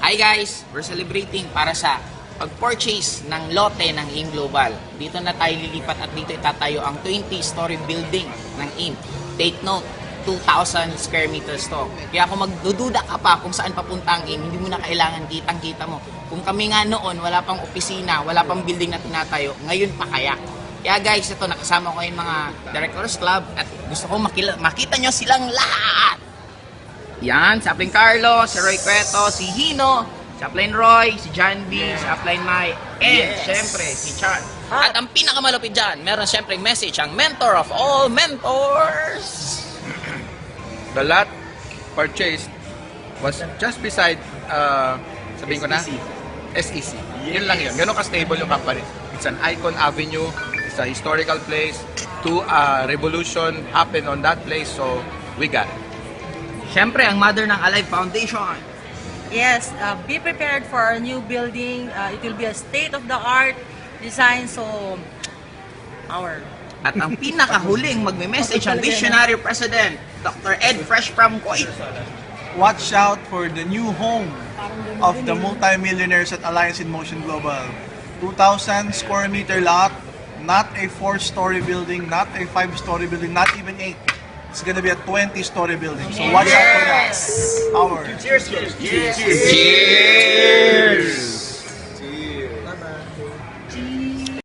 Hi guys! We're celebrating para sa pag-purchase ng lote ng AIM Global. Dito na tayo lilipat at dito itatayo ang 20-story building ng AIM. Take note, 2,000 square meters to. Kaya kung magdududa ka pa kung saan papunta ang AIM, hindi mo na kailangan kitang-kita mo. Kung kami nga noon, wala pang opisina, wala pang building na tinatayo, ngayon pa kaya. Kaya guys, ito nakasama ko yung mga Directors Club at gusto ko makita nyo silang lahat. Yan, si Upline Carlo, si Roy Cueto, si Hino, si Upline Roy, si John B, si Upline Mai, and syempre si Chan. At ang pinakamalupit dyan, meron syempre message ang mentor of all mentors. The lot purchased was just beside, sabihin ko na, SEC. Yun lang yun. Ganun ka-stable yung company. It's an icon avenue. It's a historical place. A revolution happened on that place. So, we got it. Syempre, ang mother ng Alive Foundation. Yes, be prepared for our new building. It will be a state-of-the-art design. So, our At ang pinakahuling magme-message ang visionary president, Dr. Ed Fresh from Kuwait. Watch out for the new home of the multimillionaires at Alliance in Motion Global. 2,000 square meter lot, not a 4-story building, not a 5-story building, not even 8. It's gonna be a 20-story building. So watch out for that. Cheers! Cheers!